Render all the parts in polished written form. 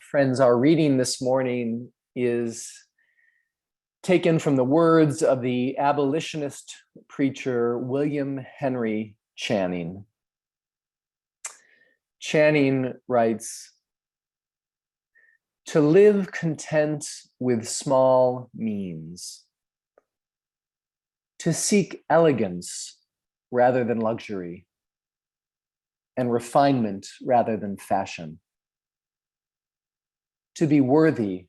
Friends, our reading this morning is taken from the words of the abolitionist preacher William Henry Channing. Channing writes, "To live content with small means, to seek elegance rather than luxury, and refinement rather than fashion, to be worthy,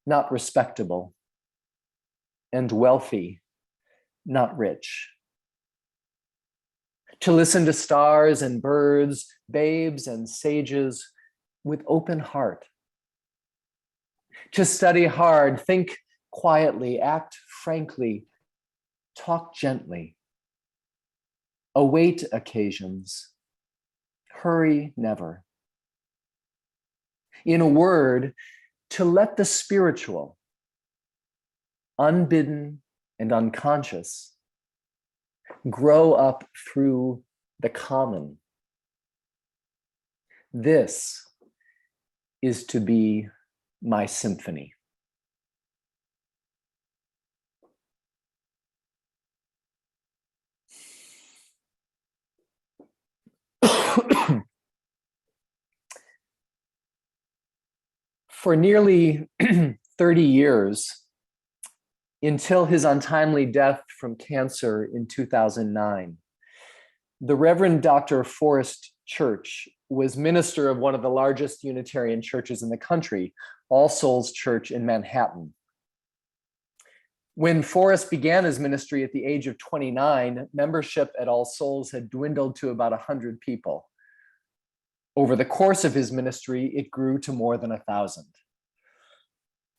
not respectable, and wealthy, not rich. To listen to stars and birds, babes and sages with open heart. To study hard, think quietly, act frankly, talk gently, await occasions, hurry never. In a word, to let the spiritual, unbidden and unconscious, grow up through the common. This is to be my symphony." For nearly 30 years, until his untimely death from cancer in 2009, the Reverend Dr. Forrest Church was minister of one of the largest Unitarian churches in the country, All Souls Church in Manhattan. When Forrest began his ministry at the age of 29, membership at All Souls had dwindled to about 100 people. Over the course of his ministry, it grew to more than 1,000.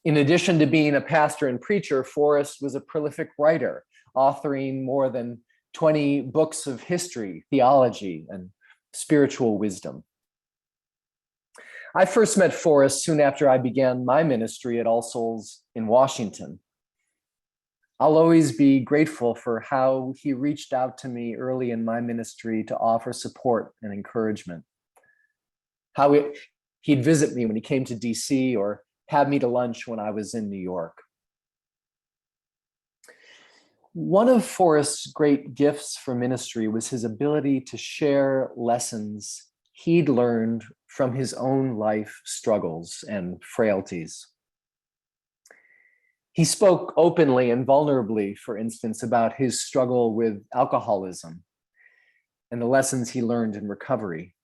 In addition to being a pastor and preacher, Forrest was a prolific writer, authoring more than 20 books of history, theology, and spiritual wisdom. I first met Forrest soon after I began my ministry at All Souls in Washington. I'll always be grateful for how he reached out to me early in my ministry to offer support and encouragement. How he'd visit me when he came to DC or have me to lunch when I was in New York. One of Forrest's great gifts for ministry was his ability to share lessons he'd learned from his own life struggles and frailties. He spoke openly and vulnerably, for instance, about his struggle with alcoholism and the lessons he learned in recovery.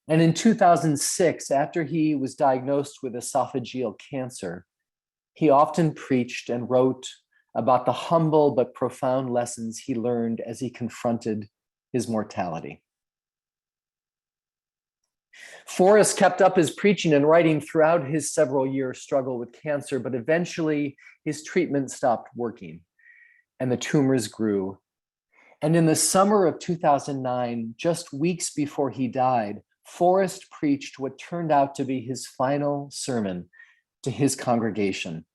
And in 2006, after he was diagnosed with esophageal cancer, he often preached and wrote about the humble but profound lessons he learned as he confronted his mortality. Forrest kept up his preaching and writing throughout his several-year struggle with cancer, but eventually his treatment stopped working and the tumors grew. And in the summer of 2009, just weeks before he died, Forrest preached what turned out to be his final sermon to his congregation.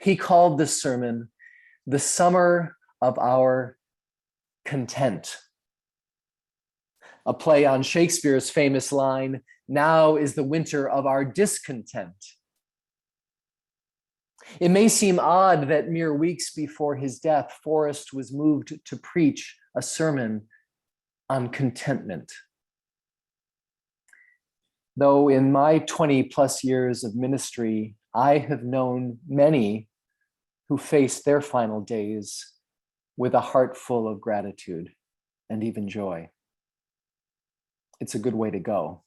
He called this sermon "The Summer of Our Content," a play on Shakespeare's famous line, "Now is the winter of our discontent." It may seem odd that mere weeks before his death, Forrest was moved to preach a sermon on contentment. Though in my 20 plus years of ministry, I have known many who face their final days with a heart full of gratitude and even joy. It's a good way to go.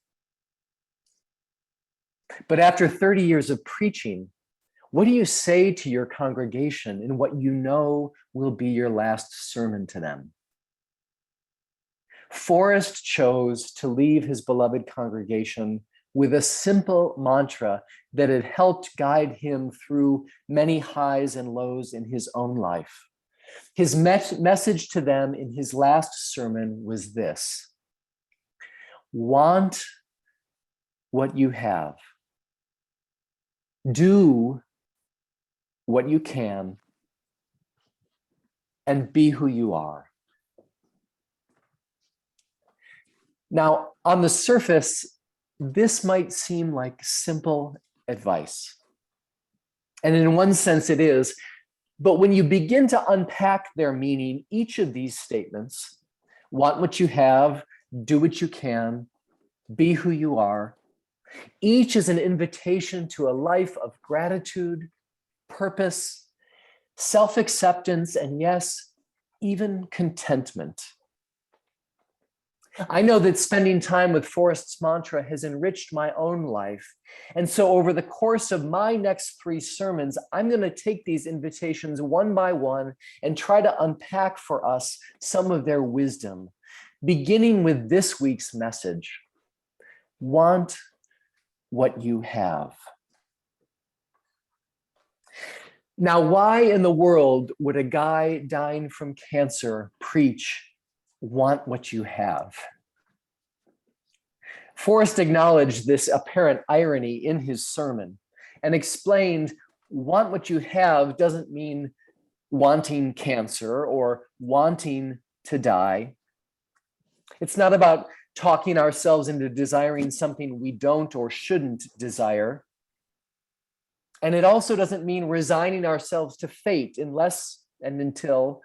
But after 30 years of preaching, what do you say to your congregation in what you know will be your last sermon to them? Forrest chose to leave his beloved congregation with a simple mantra that had helped guide him through many highs and lows in his own life. His message to them in his last sermon was this: want what you have, do what you can, and be who you are. Now, on the surface, This might seem like simple advice. And in one sense it is, but when you begin to unpack their meaning, each of these statements, want what you have, do what you can, be who you are, each is an invitation to a life of gratitude, purpose, self-acceptance, and yes, even contentment. I know that spending time with Forrest's mantra has enriched my own life. And so over the course of my next 3 sermons, I'm going to take these invitations one by one and try to unpack for us some of their wisdom, beginning with this week's message. Want what you have. Now, why in the world would a guy dying from cancer preach, want what you have? Forrest acknowledged this apparent irony in his sermon and explained, want what you have doesn't mean wanting cancer or wanting to die. It's not about talking ourselves into desiring something we don't or shouldn't desire. And it also doesn't mean resigning ourselves to fate unless and until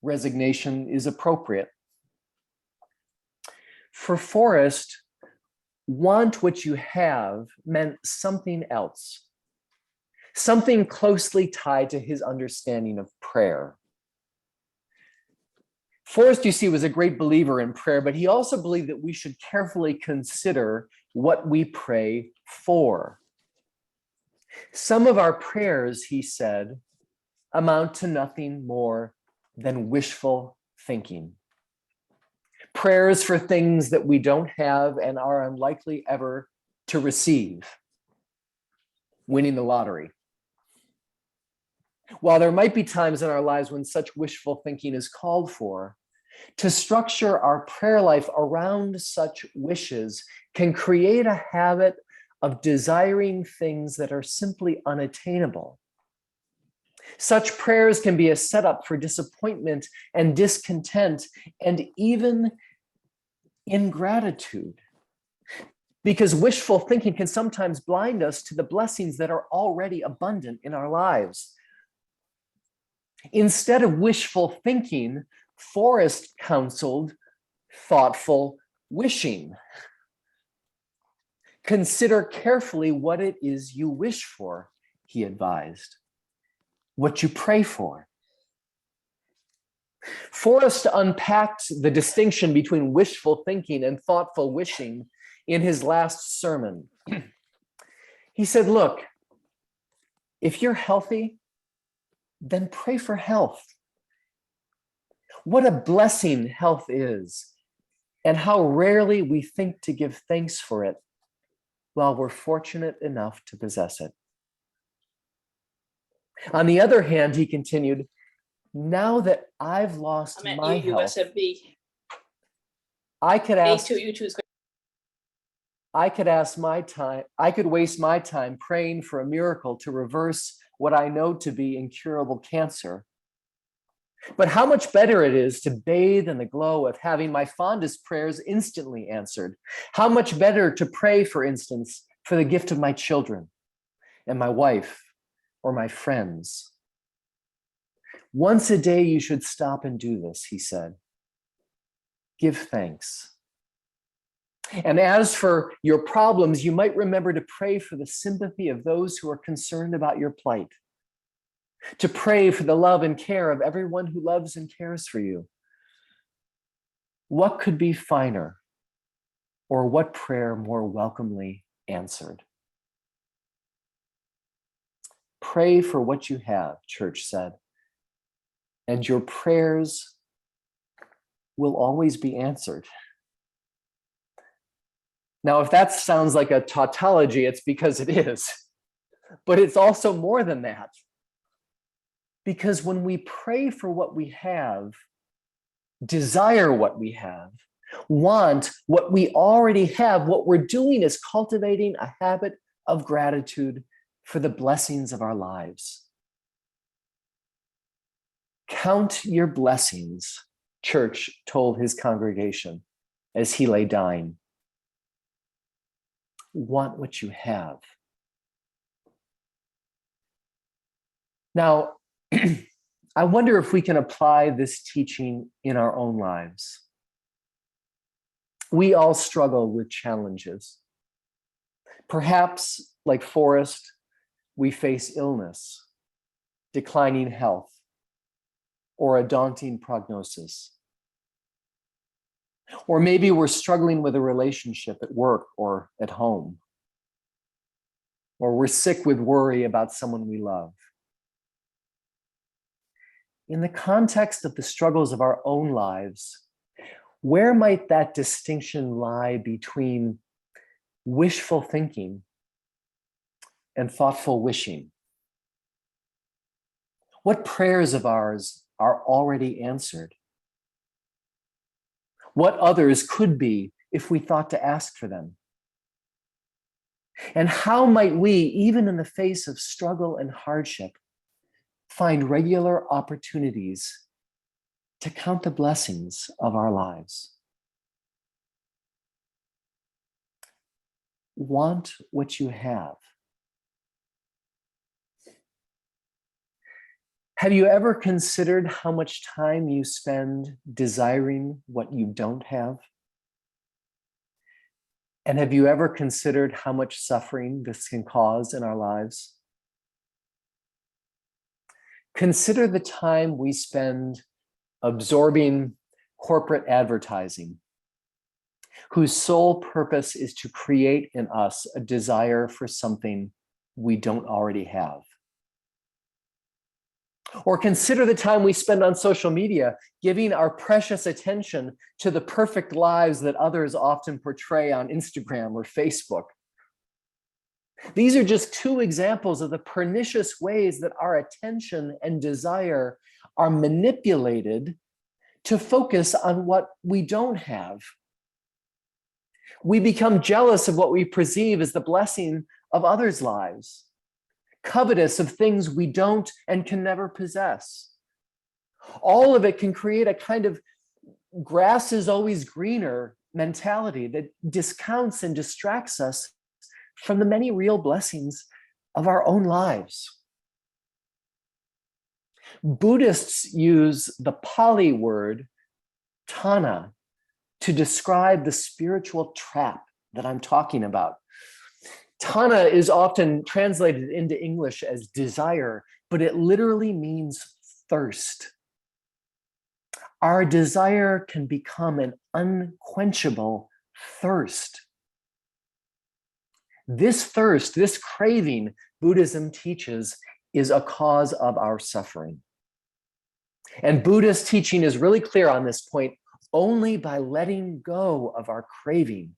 resignation is appropriate. For Forrest, want what you have meant something else, something closely tied to his understanding of prayer. Forrest, you see, was a great believer in prayer, but he also believed that we should carefully consider what we pray for. Some of our prayers, he said, amount to nothing more than wishful thinking. Prayers for things that we don't have and are unlikely ever to receive. Winning the lottery. While there might be times in our lives when such wishful thinking is called for, to structure our prayer life around such wishes can create a habit of desiring things that are simply unattainable. Such prayers can be a setup for disappointment and discontent and even ingratitude, because wishful thinking can sometimes blind us to the blessings that are already abundant in our lives. Instead of wishful thinking, Forrest counseled thoughtful wishing. Consider carefully what it is you wish for, he advised, what you pray for. Forrest unpacked the distinction between wishful thinking and thoughtful wishing in his last sermon. He said, look, if you're healthy, then pray for health. What a blessing health is, and how rarely we think to give thanks for it while we're fortunate enough to possess it. On the other hand, he continued, now that I've lost my health, I could waste my time praying for a miracle to reverse what I know to be incurable cancer. But how much better it is to bathe in the glow of having my fondest prayers instantly answered. How much better to pray, for instance, for the gift of my children and my wife or my friends. Once a day you should stop and do this, he said. Give thanks. And as for your problems, you might remember to pray for the sympathy of those who are concerned about your plight. To pray for the love and care of everyone who loves and cares for you. What could be finer, or what prayer more welcomely answered? Pray for what you have, Church said, and your prayers will always be answered. Now, if that sounds like a tautology, it's because it is, but it's also more than that. Because when we pray for what we have, desire what we have, want what we already have, what we're doing is cultivating a habit of gratitude for the blessings of our lives. Count your blessings, Church told his congregation as he lay dying. Want what you have. Now, I wonder if we can apply this teaching in our own lives. We all struggle with challenges. Perhaps, like Forrest, we face illness, declining health, or a daunting prognosis. Or maybe we're struggling with a relationship at work or at home. Or we're sick with worry about someone we love. In the context of the struggles of our own lives, where might that distinction lie between wishful thinking and thoughtful wishing? What prayers of ours are already answered? What others could be if we thought to ask for them? And how might we, even in the face of struggle and hardship, find regular opportunities to count the blessings of our lives? Want what you have. Have you ever considered how much time you spend desiring what you don't have? And have you ever considered how much suffering this can cause in our lives? Consider the time we spend absorbing corporate advertising, whose sole purpose is to create in us a desire for something we don't already have. Or consider the time we spend on social media, giving our precious attention to the perfect lives that others often portray on Instagram or Facebook. These are just two examples of the pernicious ways that our attention and desire are manipulated to focus on what we don't have. We become jealous of what we perceive as the blessing of others' lives, covetous of things we don't and can never possess. All of it can create a kind of grass is always greener mentality that discounts and distracts us from the many real blessings of our own lives. Buddhists use the Pali word tana to describe the spiritual trap that I'm talking about. Tana is often translated into English as desire, but it literally means thirst. Our desire can become an unquenchable thirst. This thirst, this craving, Buddhism teaches, is a cause of our suffering. And Buddhist teaching is really clear on this point. Only by letting go of our craving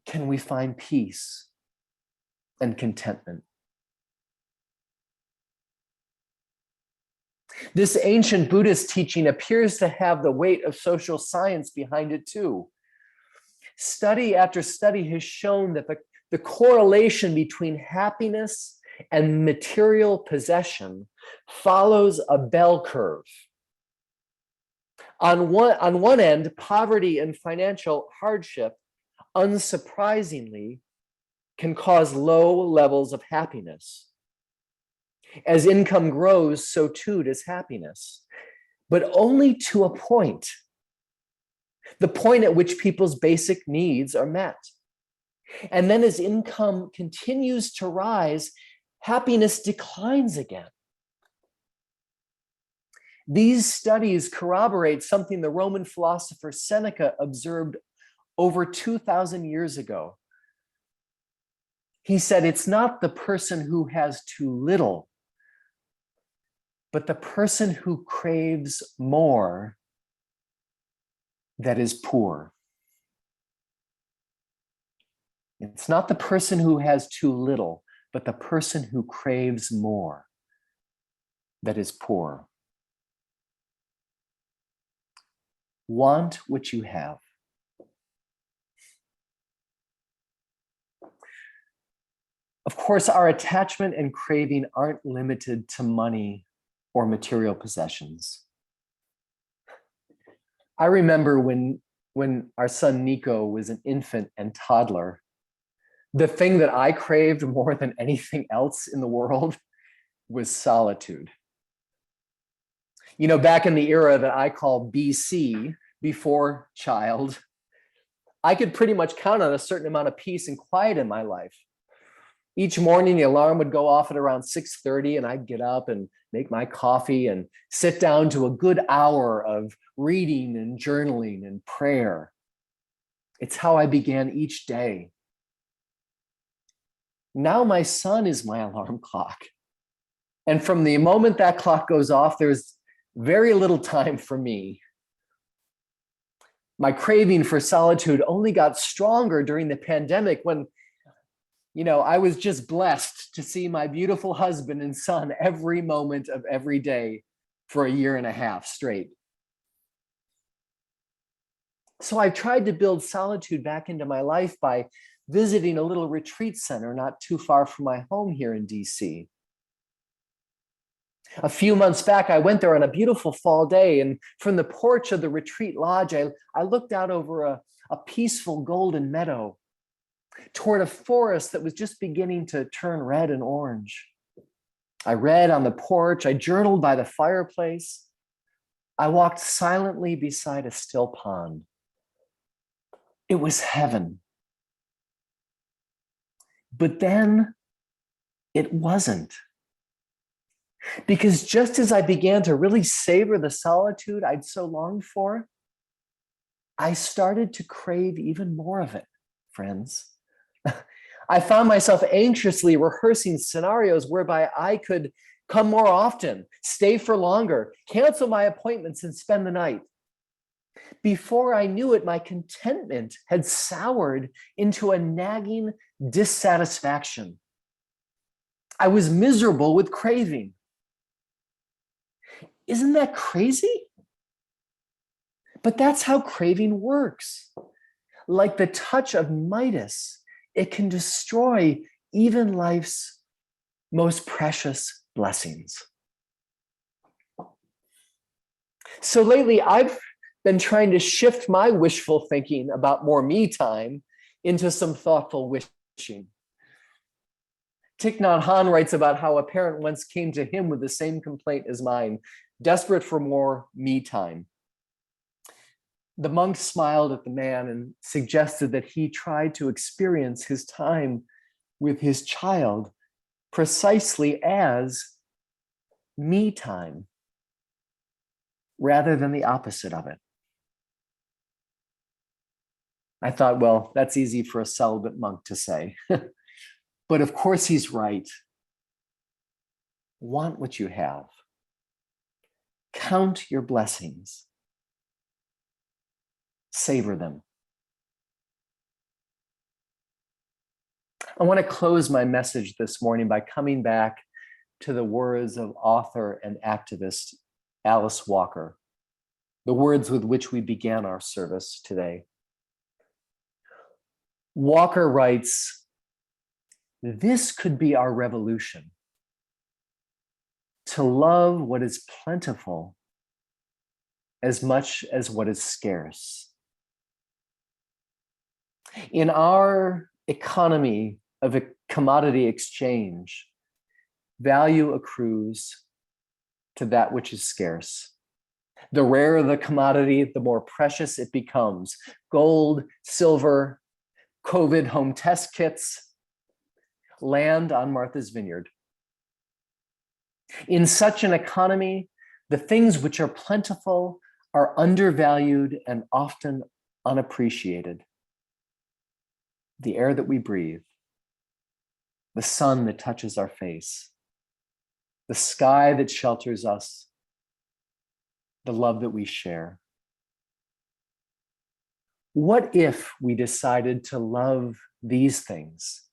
can we find peace and contentment. This ancient Buddhist teaching appears to have the weight of social science behind it too. Study after study has shown that the correlation between happiness and material possession follows a bell curve. On one end, poverty and financial hardship, unsurprisingly, can cause low levels of happiness. As income grows, so too does happiness, but only to a point. The point at which people's basic needs are met. And then as income continues to rise, happiness declines again. These studies corroborate something the Roman philosopher Seneca observed over 2,000 years ago. He said, it's not the person who has too little, but the person who craves more that is poor. It's not the person who has too little, but the person who craves more that is poor. Want what you have. Of course, our attachment and craving aren't limited to money or material possessions. I remember when our son Nico was an infant and toddler, The thing that I craved more than anything else in the world was solitude. You know, back in the era that I call BC, before child, I could pretty much count on a certain amount of peace and quiet in my life. Each morning, the alarm would go off at around 6:30, and I'd get up and make my coffee and sit down to a good hour of reading and journaling and prayer. It's how I began each day. Now my son is my alarm clock. And from the moment that clock goes off, there's very little time for me. My craving for solitude only got stronger during the pandemic when, I was just blessed to see my beautiful husband and son every moment of every day for a year and a half straight. So I've tried to build solitude back into my life by visiting a little retreat center not too far from my home here in DC. A few months back, I went there on a beautiful fall day, and from the porch of the retreat lodge, I looked out over a peaceful golden meadow toward a forest that was just beginning to turn red and orange. I read on the porch, I journaled by the fireplace. I walked silently beside a still pond. It was heaven. But then it wasn't. Because just as I began to really savor the solitude I'd so longed for, I started to crave even more of it, friends. I found myself anxiously rehearsing scenarios whereby I could come more often, stay for longer, cancel my appointments, and spend the night. Before I knew it, my contentment had soured into a nagging dissatisfaction. I was miserable with craving. Isn't that crazy? But that's how craving works. Like the touch of Midas, it can destroy even life's most precious blessings. So lately, I've been trying to shift my wishful thinking about more me time into some thoughtful wishing. Thich Nhat Hanh writes about how a parent once came to him with the same complaint as mine, desperate for more me time. The monk smiled at the man and suggested that he try to experience his time with his child precisely as me time, rather than the opposite of it. I thought, well, that's easy for a celibate monk to say. But of course he's right. Want what you have. Count your blessings. Savor them. I want to close my message this morning by coming back to the words of author and activist Alice Walker, the words with which we began our service today. Walker writes, "This could be our revolution, to love what is plentiful as much as what is scarce." In our economy of a commodity exchange, value accrues to that which is scarce. The rarer the commodity, the more precious it becomes. Gold, silver, COVID home test kits, land on Martha's Vineyard. In such an economy, the things which are plentiful are undervalued and often unappreciated. The air that we breathe, the sun that touches our face, the sky that shelters us, the love that we share. What if we decided to love these things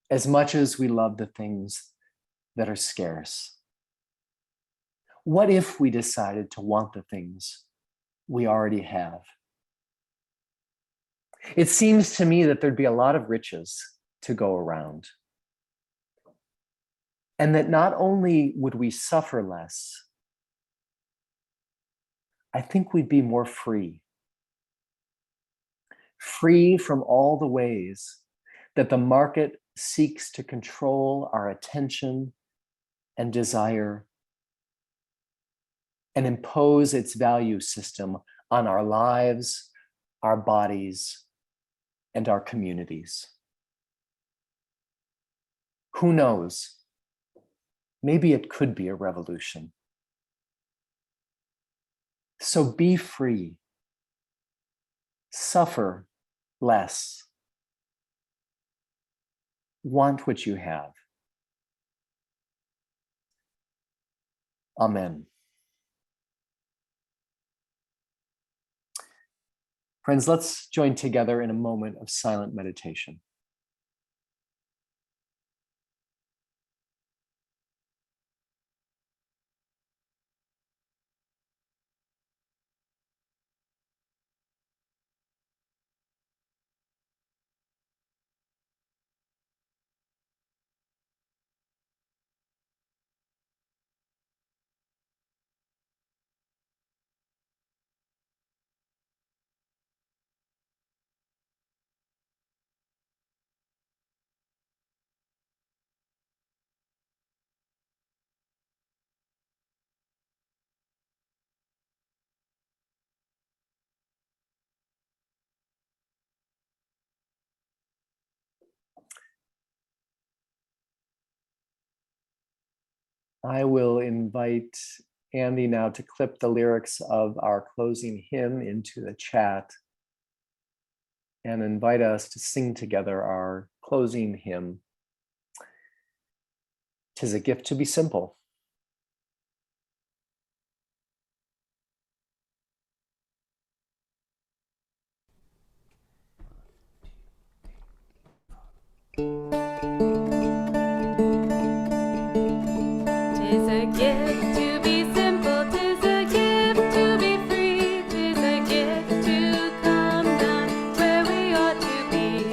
as much as we love the things that are scarce? What if we decided to want the things we already have? It seems to me that there'd be a lot of riches to go around. And that not only would we suffer less, I think we'd be more free. Free from all the ways that the market seeks to control our attention and desire and impose its value system on our lives, our bodies, and our communities. Who knows? Maybe it could be a revolution. So be free. Suffer less. Want what you have. Amen. Friends, let's join together in a moment of silent meditation. I will invite Andy now to clip the lyrics of our closing hymn into the chat and invite us to sing together our closing hymn. 'Tis a gift to be simple. Tis a gift to be simple, tis a gift to be free, tis a gift to come down where we ought to be.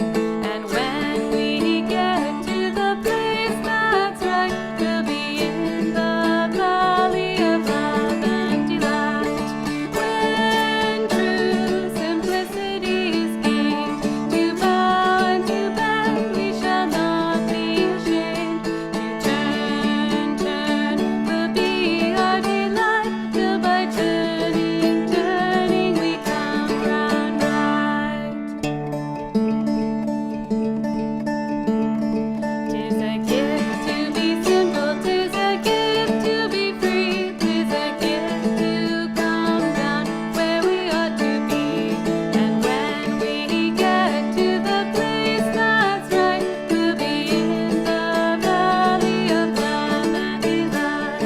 And when we get to the place that's right, we'll be in the valley of love and delight. When true simplicity is gained, to bow and to bend we shall not be ashamed. To turn will be our delight, till by turning, turning we come round right. Tis a gift to be simple, tis a gift to be free, tis a gift to come down where we ought to be. And when we get to the place that's right, we'll be in the valley of love and delight.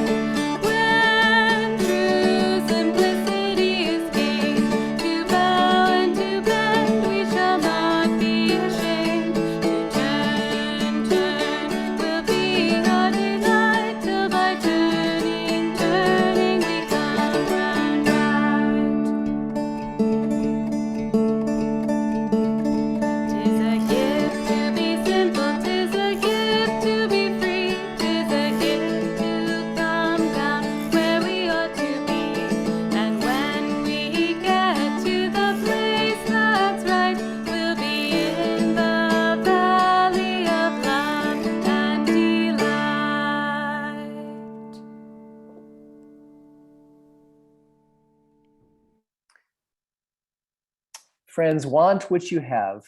When true simplicity is gained, to bow and to bend we shall not be ashamed. To turn will be our delight, till by turning, turning we come round right. Tis a gift to be simple, tis a gift to be free, tis a gift to come down where we ought to be. And when we get to the place that's right, we'll be in the valley of love and delight. Friends, want what you have.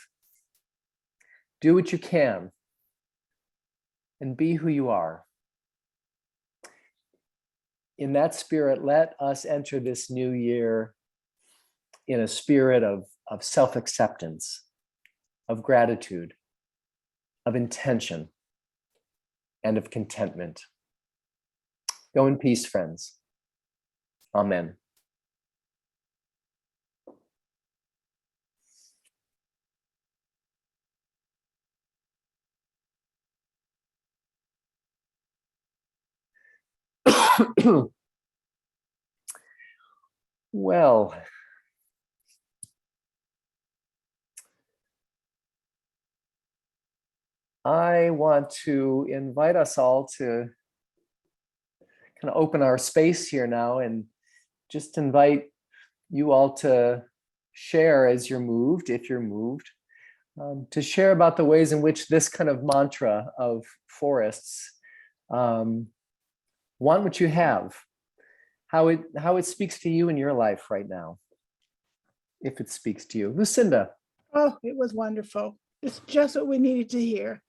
Do what you can. And be who you are. In that spirit, let us enter this new year in a spirit of self-acceptance, of gratitude, of intention, and of contentment. Go in peace, friends. Amen. Well, I want to invite us all to kind of open our space here now and just invite you all to share as you're moved, if you're moved, to share about the ways in which this kind of mantra of forests, want what you have, how it speaks to you in your life right now, if it speaks to you. Lucinda. Oh, it was wonderful. It's just what we needed to hear.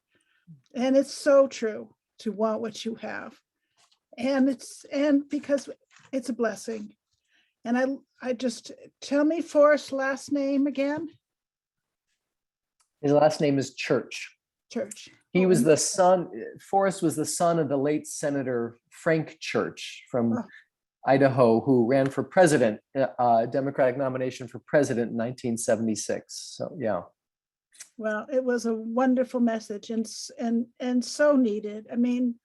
And it's so true to want what you have. And because it's a blessing. And I just, tell me Forrest's last name again. His last name is Church. Church. He was the son, Forrest was the son of the late Senator Frank Church from Idaho, who ran for president, Democratic nomination for president in 1976. So, yeah. Well, it was a wonderful message and so needed. I mean,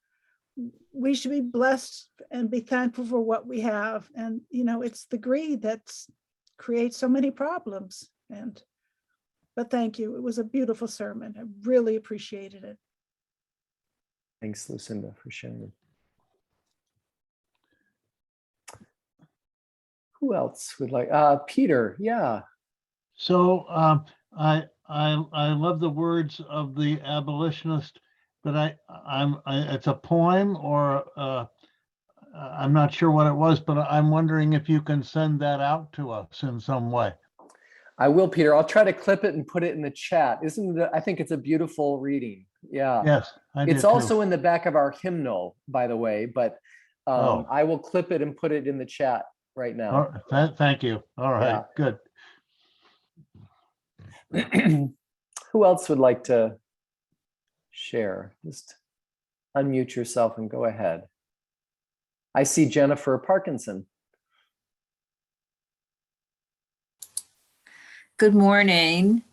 we should be blessed and be thankful for what we have. And, it's the greed that creates so many problems. But thank you. It was a beautiful sermon. I really appreciated it. Thanks, Lucinda, for sharing. Who else would like? Peter, yeah. So I love the words of the abolitionist, but it's a poem, or I'm not sure what it was, but I'm wondering if you can send that out to us in some way. I will, Peter. I'll try to clip it and put it in the chat. I think it's a beautiful reading. Yeah. Yes, It's also in the back of our hymnal, by the way, but I will clip it and put it in the chat right now. Thank you. All right, good. Who else would like to share? Just unmute yourself and go ahead. I see Jennifer Parkinson. Good morning.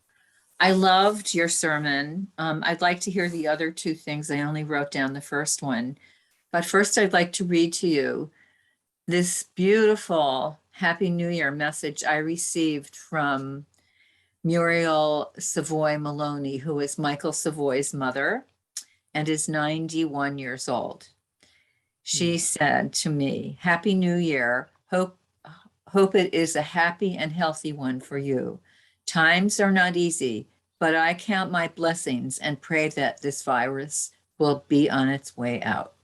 I loved your sermon. I'd like to hear the other two things. I only wrote down the first one. But first, I'd like to read to you this beautiful Happy New Year message I received from Muriel Savoy Maloney, who is Michael Savoy's mother and is 91 years old. She said to me, "Happy New Year. Hope it is a happy and healthy one for you. Times are not easy, but I count my blessings and pray that this virus will be on its way out."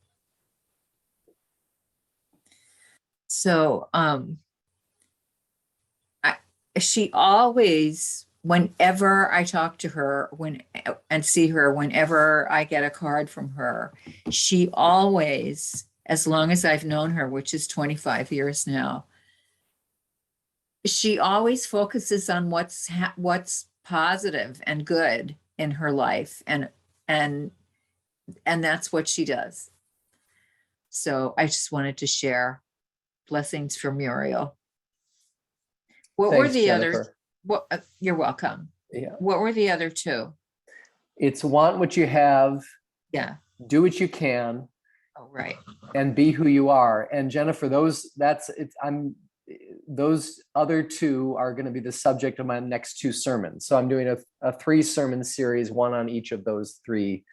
So she always, whenever I talk to her and see her, whenever I get a card from her, she always, as long as I've known her, which is 25 years now, she always focuses on what's positive and good in her life, and that's what she does. So I just wanted to share blessings for Muriel. What were the others? You're welcome. Yeah. What were the other two? It's want what you have. Yeah. Do what you can. Oh, right. And be who you are. And Jennifer, those other two are going to be the subject of my next two sermons. So I'm doing a 3-sermon series, one on each of those 3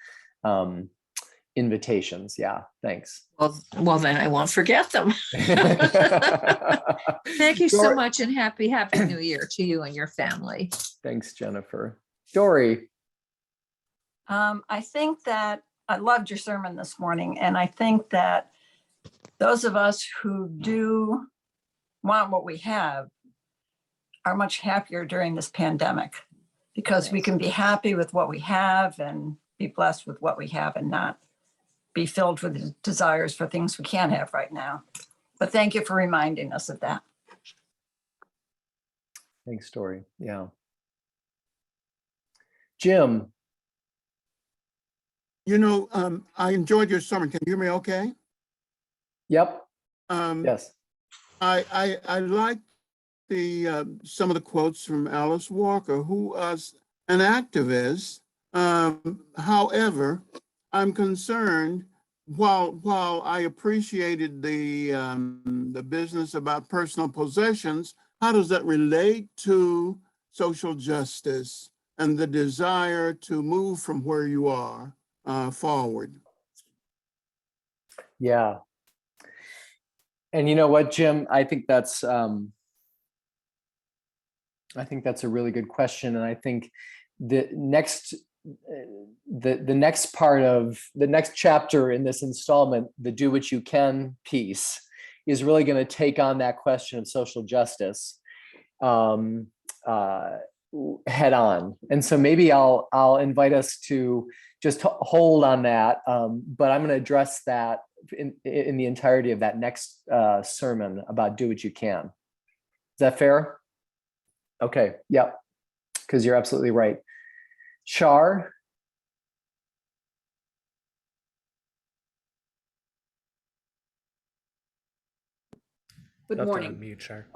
invitations. Yeah, thanks. Well, then I won't forget them. Thank you so much, and happy New Year to you and your family. Thanks, Jennifer. Dory. I think that I loved your sermon this morning, and I think that those of us who do want what we have are much happier during this pandemic, because we can be happy with what we have and be blessed with what we have, and not be filled with desires for things we can't have right now. But thank you for reminding us of that. Thanks, Dory. Yeah. Jim. I enjoyed your sermon. Can you hear me okay? Yep. Yes. I like some of the quotes from Alice Walker, who was an activist. However, I'm concerned, while I appreciated the business about personal possessions, how does that relate to social justice and the desire to move from where you are forward? Yeah. And you know what, Jim, I think that's a really good question. And I think the next the next part of the next chapter in this installment, the do what you can piece, is really going to take on that question of social justice head on. And so maybe I'll invite us to just hold on that, but I'm going to address that in the entirety of that next sermon about do what you can. Is that fair? Okay, yep, because you're absolutely right. Char? Good Left to morning. unmute, Char.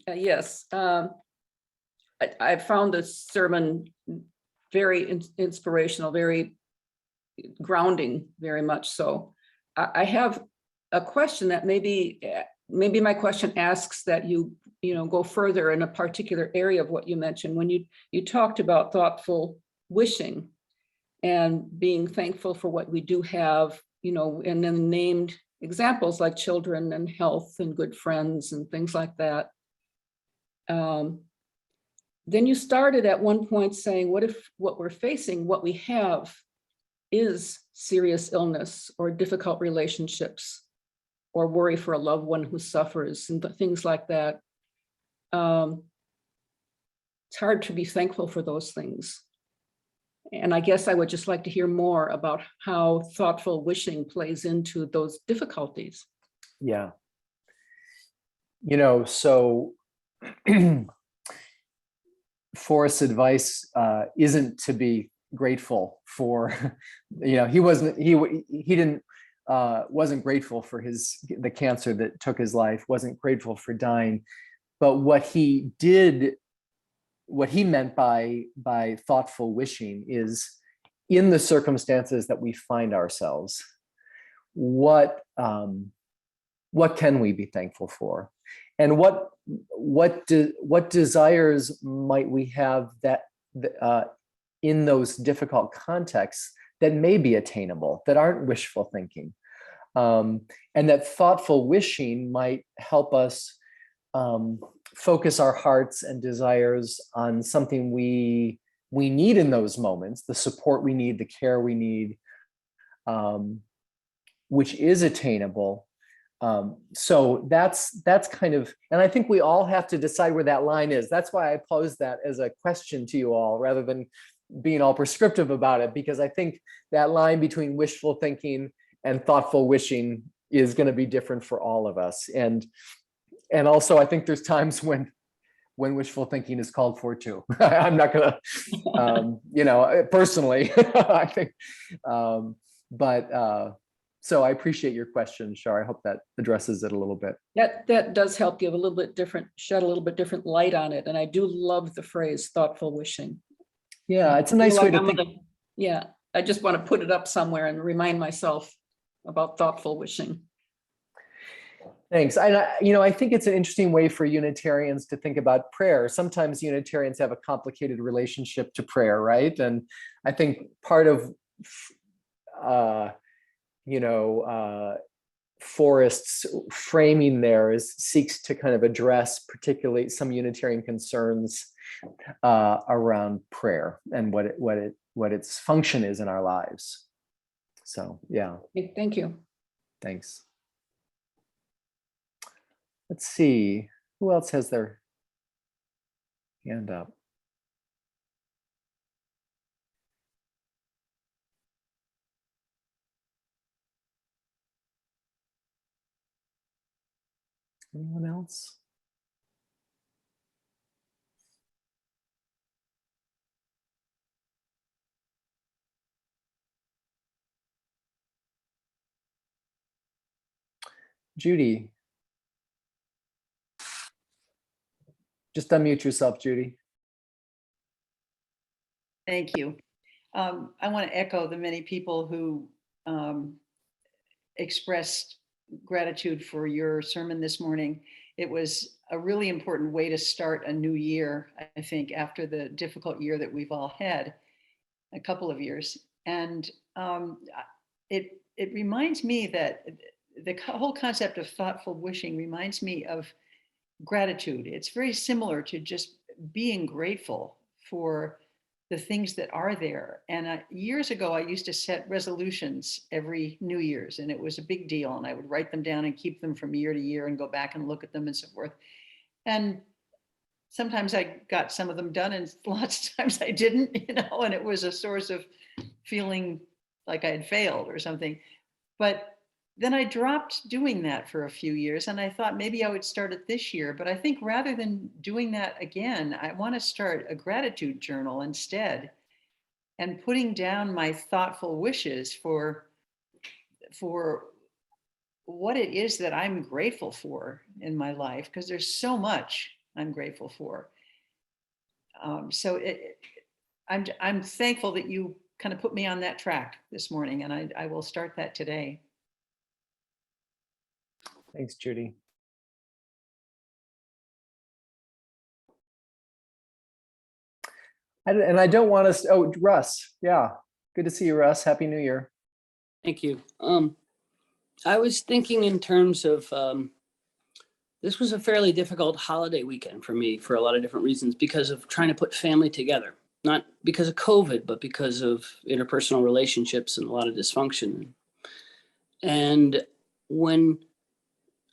Yes, I found this sermon very inspirational, very grounding, very much so. I have a question that maybe my question asks that you go further in a particular area of what you mentioned when you talked about thoughtful wishing and being thankful for what we do have, and then named examples like children and health and good friends and things like that. Then you started at one point saying, what if what we're facing, what we have is serious illness or difficult relationships or worry for a loved one who suffers and things like that. It's hard to be thankful for those things. And I guess I would just like to hear more about how thoughtful wishing plays into those difficulties. Yeah. So Forrest's advice isn't to be grateful for, wasn't grateful for the cancer that took his life, wasn't grateful for dying. But what he meant by thoughtful wishing is, in the circumstances that we find ourselves, what can we be thankful for? And what desires might we have that in those difficult contexts that may be attainable, that aren't wishful thinking, and that thoughtful wishing might help us focus our hearts and desires on something we need in those moments, the support we need, the care we need, which is attainable. So that's kind of, and I think we all have to decide where that line is. That's why I posed that as a question to you all, rather than being all prescriptive about it, because I think that line between wishful thinking and thoughtful wishing is going to be different for all of us. And also, I think there's times when wishful thinking is called for too. I'm not going to, personally, I think, so I appreciate your question, Shar. I hope that addresses it a little bit. That does help give a little bit different, shed a little bit different light on it. And I do love the phrase thoughtful wishing. Yeah, it's a nice way to think. Yeah, I just want to put it up somewhere and remind myself about thoughtful wishing. Thanks. I think it's an interesting way for Unitarians to think about prayer. Sometimes Unitarians have a complicated relationship to prayer, right? And I think part of, Forrest's framing there seeks to kind of address particularly some Unitarian concerns around prayer and what its function is in our lives. So, yeah. Thank you. Thanks. Let's see, who else has their hand up? Anyone else? Judy. Just unmute yourself, Judy. Thank you. I want to echo the many people who expressed gratitude for your sermon this morning. It was a really important way to start a new year, I think, after the difficult year that we've all had, a couple of years. And it reminds me that the whole concept of thoughtful wishing reminds me of gratitude. It's very similar to just being grateful for the things that are there. And years ago, I used to set resolutions every New Year's, and it was a big deal. And I would write them down and keep them from year to year and go back and look at them and so forth. And sometimes I got some of them done, and lots of times I didn't, and it was a source of feeling like I had failed or something. But then I dropped doing that for a few years, and I thought maybe I would start it this year. But I think rather than doing that again, I want to start a gratitude journal instead, and putting down my thoughtful wishes for what it is that I'm grateful for in my life, because there's so much I'm grateful for. I'm thankful that you kind of put me on that track this morning, and I will start that today. Thanks, Judy. And I don't want us, oh, Russ, yeah. Good to see you, Russ. Happy New Year. Thank you. I was thinking in terms of, this was a fairly difficult holiday weekend for me for a lot of different reasons, because of trying to put family together, not because of COVID, but because of interpersonal relationships and a lot of dysfunction. And when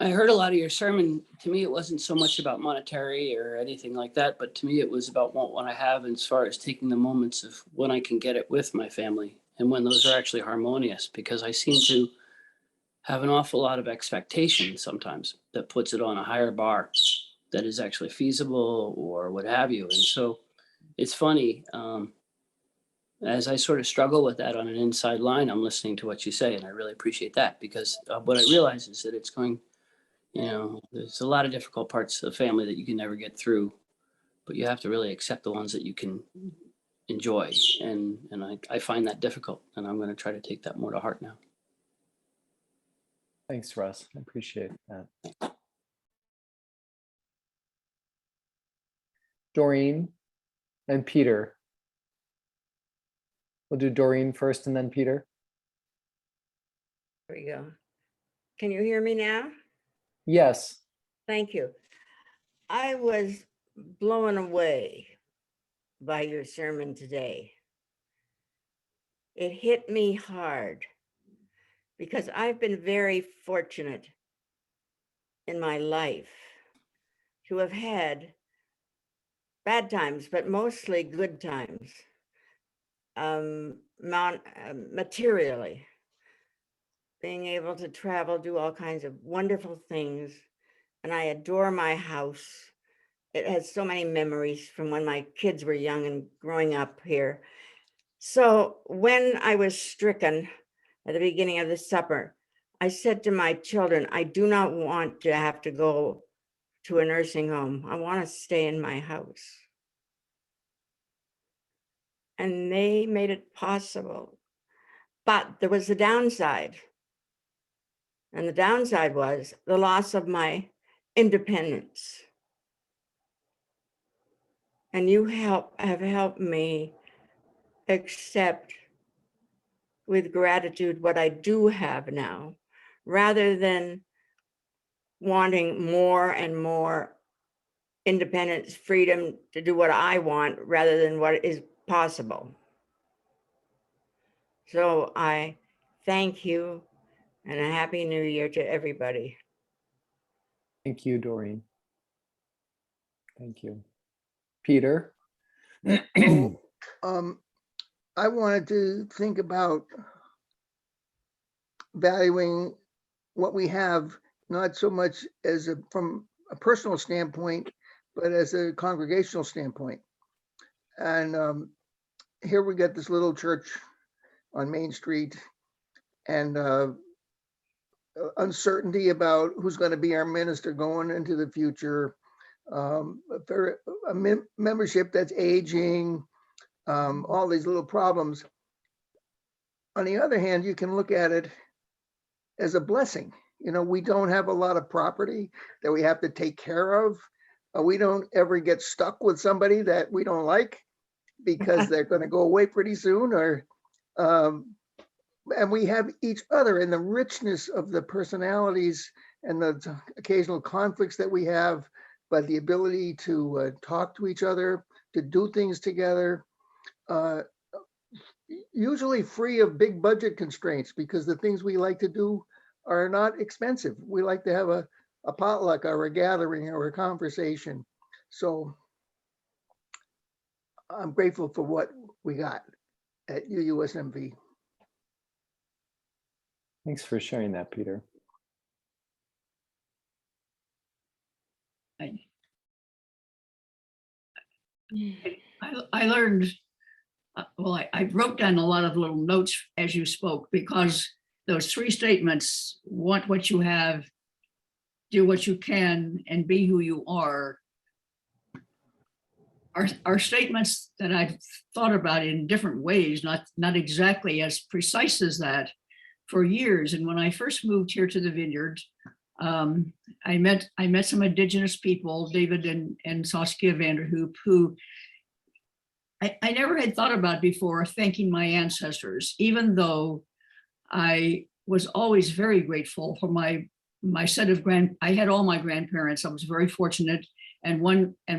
I heard a lot of your sermon, to me, it wasn't so much about monetary or anything like that, but to me, it was about what I have as far as taking the moments of when I can get it with my family and when those are actually harmonious, because I seem to have an awful lot of expectation sometimes that puts it on a higher bar that is actually feasible or what have you. And so it's funny, as I sort of struggle with that on an inside line, I'm listening to what you say, and I really appreciate that, because what I realize is that it's going, there's a lot of difficult parts of the family that you can never get through, but you have to really accept the ones that you can enjoy. And I find that difficult, and I'm going to try to take that more to heart now. Thanks, Russ. I appreciate that. Doreen and Peter. We'll do Doreen first and then Peter. There we go. Can you hear me now? Yes. Thank you. I was blown away by your sermon today. It hit me hard because I've been very fortunate in my life to have had bad times, but mostly good times, materially. Being able to travel, do all kinds of wonderful things. And I adore my house. It has so many memories from when my kids were young and growing up here. So when I was stricken at the beginning of the supper, I said to my children, I do not want to have to go to a nursing home. I want to stay in my house. And they made it possible. But there was a downside. And the downside was the loss of my independence. And you have helped me accept with gratitude what I do have now, rather than wanting more and more independence, freedom to do what I want rather than what is possible. So I thank you. And a happy new year to everybody. Thank you, Doreen. Thank you. Peter? I wanted to think about valuing what we have, not so much as from a personal standpoint, but as a congregational standpoint. And here we got this little church on Main Street, and uncertainty about who's going to be our minister going into the future, a membership that's aging, all these little problems. On the other hand, you can look at it as a blessing. We don't have a lot of property that we have to take care of. We don't ever get stuck with somebody that we don't like because they're going to go away pretty soon, or and we have each other, and the richness of the personalities and the occasional conflicts that we have, but the ability to talk to each other, to do things together. uh, usually free of big budget constraints, because the things we like to do are not expensive. We like to have a potluck or a gathering or a conversation. So I'm grateful for what we got at UUSMV. Thanks for sharing that, Peter. I learned, well, I wrote down a lot of little notes as you spoke, because those three statements, want what you have, do what you can, and be who you are statements that I've thought about in different ways, not exactly as precise as that, for years. And when I first moved here to the Vineyard, I met some Indigenous people, David and Saskia Vanderhoop, who I never had thought about before, thanking my ancestors, even though I was always very grateful for my set of I had all my grandparents. I was very fortunate. And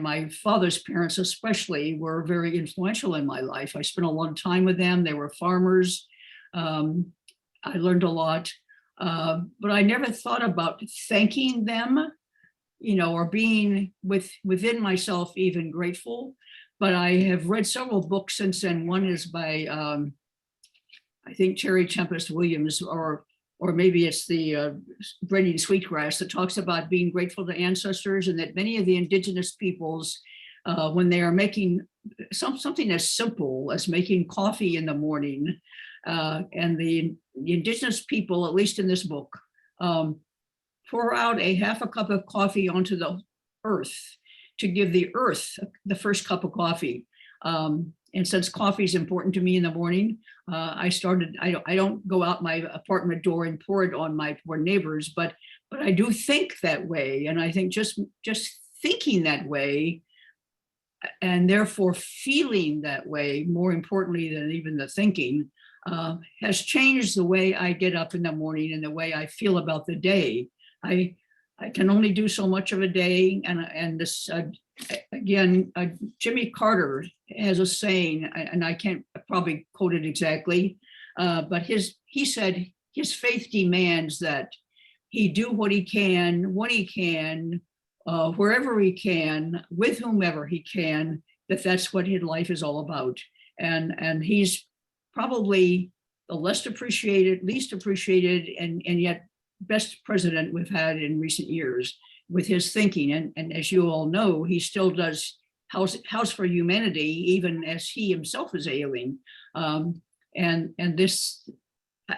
my father's parents especially were very influential in my life. I spent a long time with them. They were farmers. I learned a lot, but I never thought about thanking them, or being within myself even grateful. But I have read several books since then. One is by, I think, Terry Tempest Williams, or maybe it's the Braiding Sweetgrass, that talks about being grateful to ancestors, and that many of the indigenous peoples, when they are making something as simple as making coffee in the morning, and the indigenous people, at least in this book, pour out a half a cup of coffee onto the earth to give the earth the first cup of coffee. And since coffee is important to me in the morning, I don't go out my apartment door and pour it on my poor neighbors, but I do think that way. And I think just thinking that way, and therefore feeling that way, more importantly than even the thinking, has changed the way I get up in the morning and the way I feel about the day. I can only do so much of a day, and this again, Jimmy Carter has a saying, and I can't probably quote it exactly, but he said his faith demands that he do what he can, when he can, wherever he can, with whomever he can, that's what his life is all about. And he's probably the least appreciated, and yet best president we've had in recent years with his thinking. And as you all know, he still does House for Humanity, even as he himself is ailing. And this,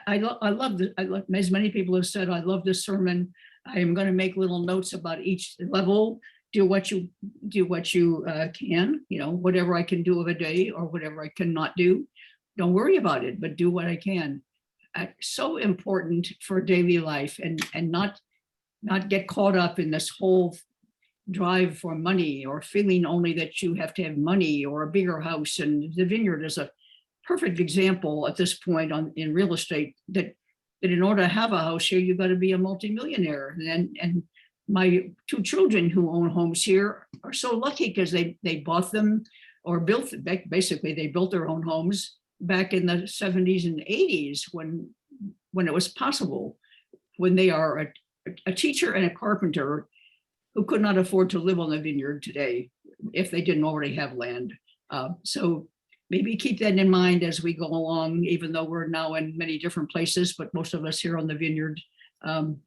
I love this. As many people have said, I love this sermon. I am going to make little notes about each level. Do what you can, whatever I can do of a day or whatever I cannot do. Don't worry about it, but do what I can. So important for daily life, and not get caught up in this whole drive for money, or feeling only that you have to have money or a bigger house. And the Vineyard is a perfect example at this point in real estate, that in order to have a house here, you've got to be a multimillionaire. And my two children who own homes here are so lucky, because they bought them or built, basically they built their own homes back in the 70s and 80s, when it was possible, when they are a teacher and a carpenter who could not afford to live on the Vineyard today if they didn't already have land. So maybe keep that in mind as we go along, even though we're now in many different places, but most of us here on the Vineyard. I'm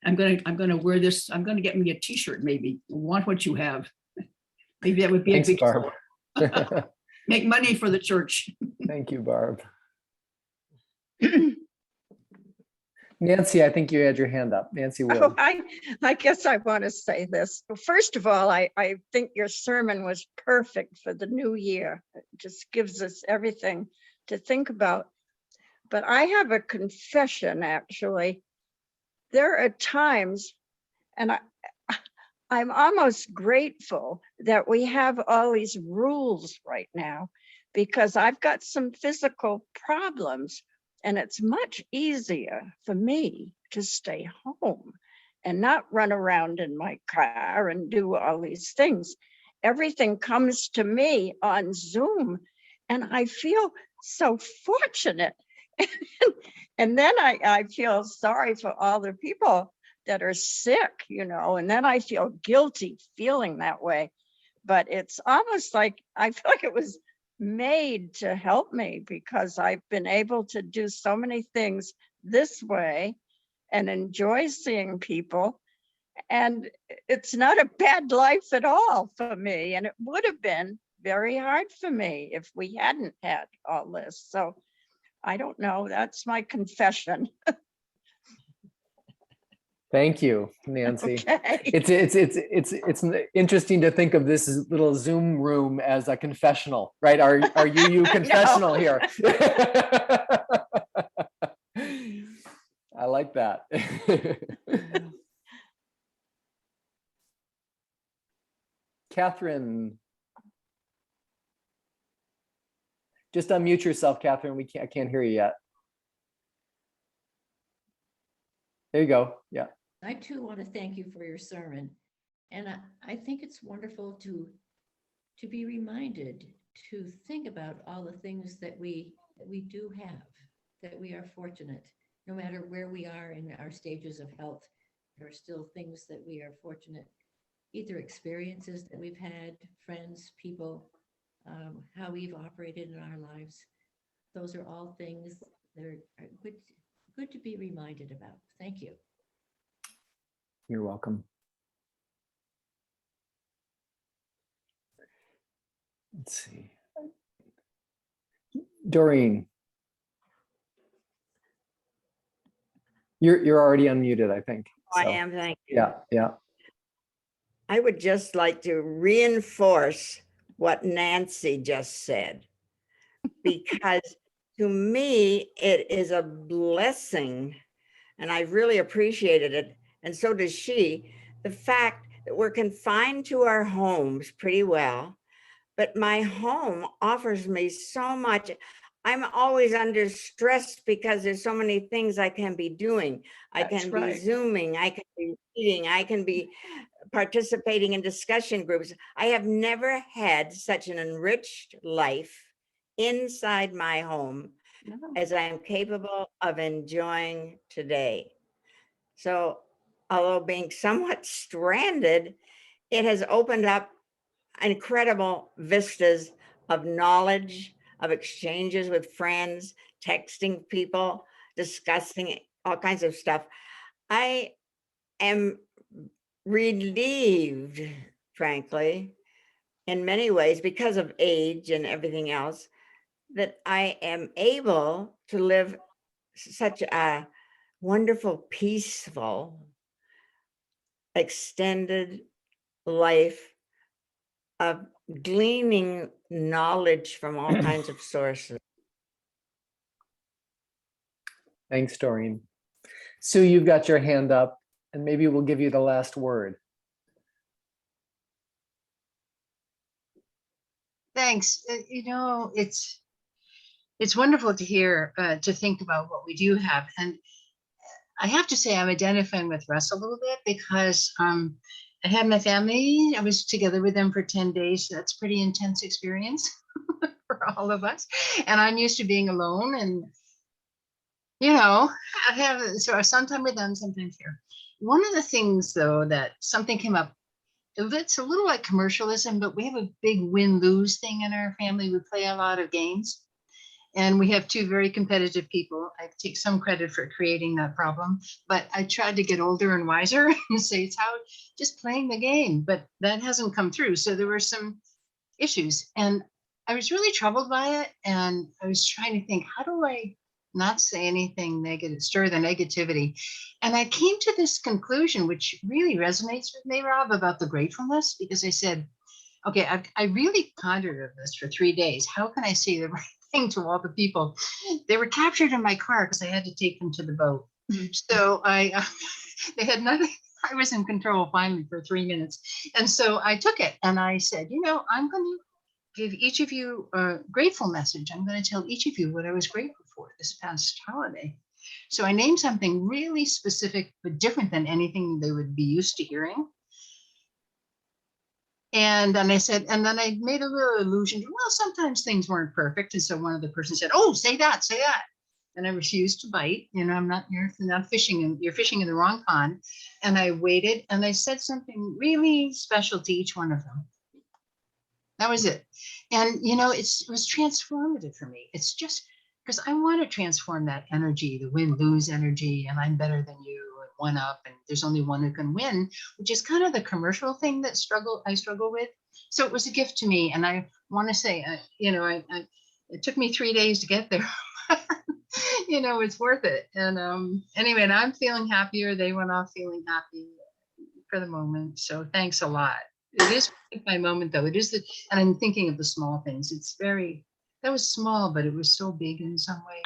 gonna wear this. I'm gonna get me a T-shirt, maybe. Want what you have. Maybe that would be Thanks, a big Barb. make money for the church. Thank you, Barb. Nancy, I think you had your hand up. Nancy Wood. Oh, I guess I want to say this. First of all, I think your sermon was perfect for the new year. It just gives us everything to think about. But I have a confession, actually. There are times, and I'm almost grateful that we have all these rules right now, because I've got some physical problems. And it's much easier for me to stay home and not run around in my car and do all these things. Everything comes to me on Zoom. And I feel so fortunate. And then I feel sorry for all the people that are sick, and then I feel guilty feeling that way. But it's almost like I feel like it was made to help me, because I've been able to do so many things this way and enjoy seeing people. And it's not a bad life at all for me. And it would have been very hard for me if we hadn't had all this. So I don't know. That's my confession. Thank you, Nancy. Okay. It's interesting to think of this little Zoom room as a confessional, right? Our you confessional here. I like that. Catherine. Just unmute yourself, Catherine. I can't hear you yet. There you go. Yeah. I too want to thank you for your sermon. And I think it's wonderful to be reminded to think about all the things that we do have, that we are fortunate, no matter where we are in our stages of health. There are still things that we are fortunate, either experiences that we've had, friends, people, how we've operated in our lives. Those are all things that are good to be reminded about. Thank you. You're welcome. Let's see. Doreen. You're already unmuted, I think. I So, am, thank you. yeah, yeah. I would just like to reinforce what Nancy just said, because to me, it is a blessing, and I really appreciated it, and so does she, the fact that we're confined to our homes pretty well, but my home offers me so much. I'm always under stress because there's so many things I can be doing. I can be Zooming, I can be reading, I can be participating in discussion groups. I have never had such an enriched life inside my home as I am capable of enjoying today. So, although being somewhat stranded, it has opened up incredible vistas of knowledge, of exchanges with friends, texting people, discussing all kinds of stuff. I am relieved, frankly, in many ways, because of age and everything else, that I am able to live such a wonderful, peaceful, extended life of gleaning knowledge from all kinds of sources. Thanks, Doreen. Sue, you've got your hand up, and maybe we'll give you the last word. Thanks. It's wonderful to hear, to think about what we do have. And I have to say I'm identifying with Russ a little bit, because I had my family, I was together with them for 10 days. So that's a pretty intense experience for all of us. And I'm used to being alone, and I have sometime with them, sometimes here. One of the things, though, that something came up, it's a little like commercialism, but we have a big win-lose thing in our family. We play a lot of games, and we have two very competitive people. I take some credit for creating that problem, but I tried to get older and wiser and say it's how just playing the game, but that hasn't come through. So there were some issues, and I was really troubled by it. And I was trying to think, how do I not say anything negative, stir the negativity? And I came to this conclusion, which really resonates with me, Rob, about the gratefulness, because I said, okay, I really pondered on this for 3 days. How can I say the right thing to all the people? They were captured in my car because I had to take them to the boat. So they had nothing. I was in control finally for 3 minutes. And so I took it and I said, I'm going to give each of you a grateful message. I'm going to tell each of you what I was grateful for this past holiday. So I named something really specific, but different than anything they would be used to hearing. And then I said, and then I made a little allusion to, well, sometimes things weren't perfect. And so one of the persons said, oh, say that, say that. And I refused to bite. You know, you're not fishing, and you're fishing in the wrong pond. And I waited and I said something really special to each one of them. That was it. And, you know, it was transformative for me. It's just because I want to transform that energy, the win-lose energy, and I'm better than you, and one up, and there's only one who can win, which is kind of the commercial thing that I struggle with. So it was a gift to me. And I want to say, you know, it took me 3 days to get there. You know, it's worth it. And anyway, and I'm feeling happier. They went off feeling happy for the moment. So thanks a lot. It is my moment, though. It is and I'm thinking of the small things. It's that was small, but it was so big in some way.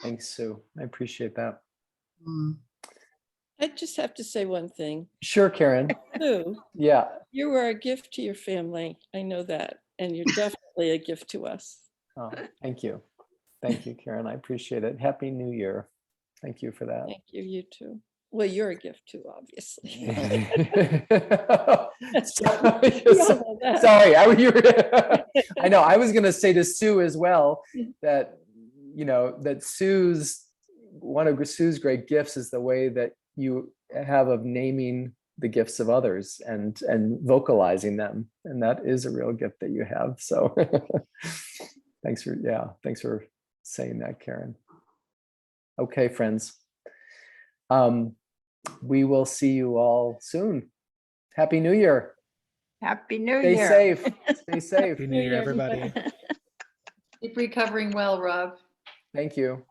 Thanks, Sue. I appreciate that. I just have to say one thing. Sure, Karen. Sue, Yeah. you are a gift to your family. I know that. And you're definitely a gift to us. Oh, thank you. Thank you, Karen. I appreciate it. Happy New Year. Thank you for that. Thank you, you too. Well, you're a gift too, obviously. Sorry, I know. I was going to say to Sue as well that, you know, that one of Sue's great gifts is the way that you have of naming the gifts of others and vocalizing them. And that is a real gift that you have. So thanks for saying that, Karen. Okay, friends. We will see you all soon. Happy New Year. Happy New Stay Year. safe. Stay safe. Happy New Year, everybody. Keep recovering well, Rob. Thank you.